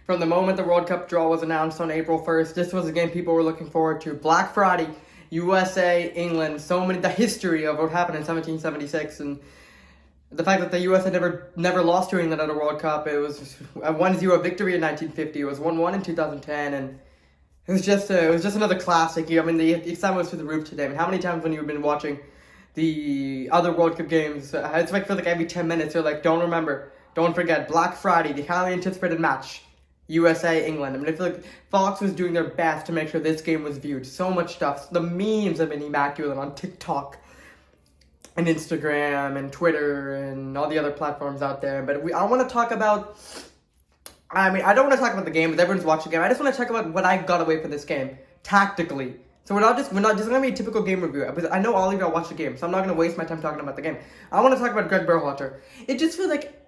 From the moment the World Cup draw was announced on April 1st, this was a game people were looking forward to. Black Friday, USA, England, the history of what happened in 1776, and the fact that the U.S. had never lost to England at a World Cup. It was a 1-0 victory in 1950. It was 1-1 in 2010, and it was just another classic year. I mean, the excitement was through the roof today. I mean, how many times when you've been watching the other World Cup games, it's like for like every 10 minutes, you're like, don't forget, Black Friday, the highly anticipated match, USA, England. I mean, I feel like Fox was doing their best to make sure this game was viewed. So much stuff. The memes have been immaculate on TikTok and Instagram and Twitter and all the other platforms out there. But I want to talk about... I mean, I don't want to talk about the game, because everyone's watching the game. I just want to talk about what I got away from this game, tactically. So we're not just going to be a typical game review, because I know all of you all watch the game, so I'm not going to waste my time talking about the game. I want to talk about Greg Berhalter. It just feels like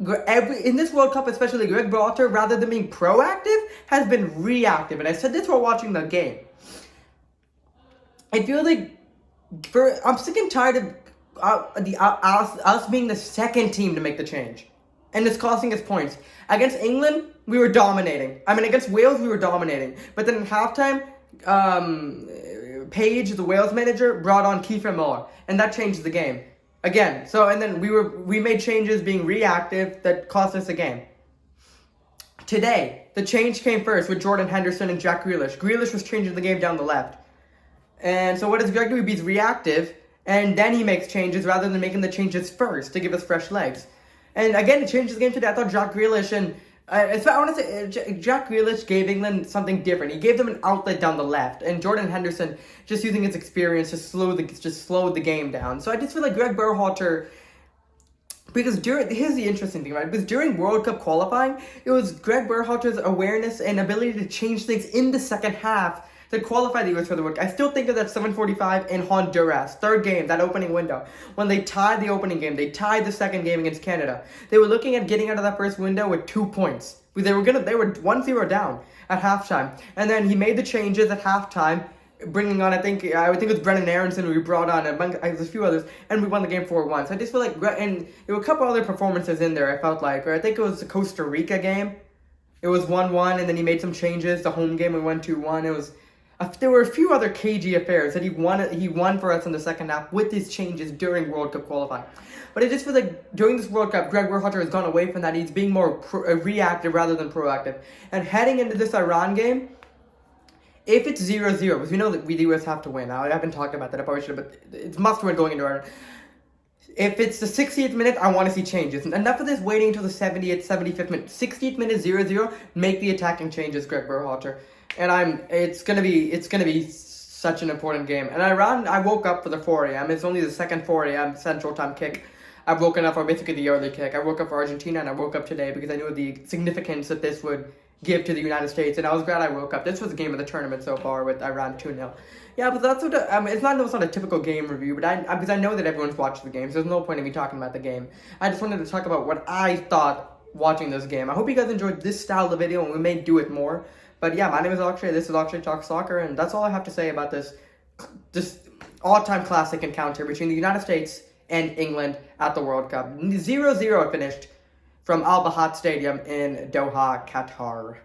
in this World Cup, especially, Greg Berhalter, rather than being proactive, has been reactive. And I said this while watching the game. I feel like I'm sick and tired of us being the second team to make the change. And it's costing us points. Against England, we were dominating. I mean, against Wales, we were dominating. But then in halftime, Page, the Wales manager, brought on Kiefer Moore. And that changed the game. Again. So, and then we made changes being reactive that cost us the game. Today, the change came first with Jordan Henderson and Jack Grealish. Grealish was changing the game down the left. And so what does Greg do? He's reactive. And then he makes changes rather than making the changes first to give us fresh legs. And again, it changed the game today. I thought Jack Grealish Jack Grealish gave England something different. He gave them an outlet down the left, and Jordan Henderson just using his experience to slowed the game down. So I just feel like Greg Berhalter, because here's the interesting thing, right? Because during World Cup qualifying, it was Greg Berhalter's awareness and ability to change things in the second half to qualify the U.S. for the World Cup. I still think of that 7:45 in Honduras, third game, that opening window. When they tied the opening game, they tied the second game against Canada. They were looking at getting out of that first window with 2 points. They were 1-0 down at halftime. And then he made the changes at halftime, bringing on, I think it was Brennan Aronson who we brought on, and a few others, and we won the game 4-1. So I just feel like, and there were a couple other performances in there, I felt like, or I think it was the Costa Rica game. It was 1-1, and then he made some changes. The home game, we won 2-1. There were a few other cagey affairs that he won for us in the second half with these changes during World Cup qualifying. But it just feels like during this World Cup, Greg Berhalter has gone away from that. He's being more reactive rather than proactive. And heading into this Iran game, if it's 0-0, because we know that we the US have to win. I haven't talked about that, I probably should, but it's must-win going into Iran. If it's the 60th minute, I want to see changes. Enough of this waiting until the 70th, 75th minute. 60th minute, 0-0, make the attacking changes, Greg Berhalter. And it's gonna be such an important game. And I woke up for the 4 a.m. It's only the second 4 a.m. Central Time kick. I've woken up for basically the early kick. I woke up for Argentina, and I woke up today because I knew the significance that this would give to the United States, and I was glad I woke up. This was the game of the tournament so far with Iran 2-0. Yeah, but that's it's not a typical game review, but because I know that everyone's watched the game, so there's no point in me talking about the game. I just wanted to talk about what I thought watching this game. I hope you guys enjoyed this style of video, and we may do it more. But yeah, my name is Akshay, this is Akshay Talks Soccer, and that's all I have to say about this all-time classic encounter between the United States and England at the World Cup. 0-0 it finished from Al Bahad Stadium in Doha, Qatar.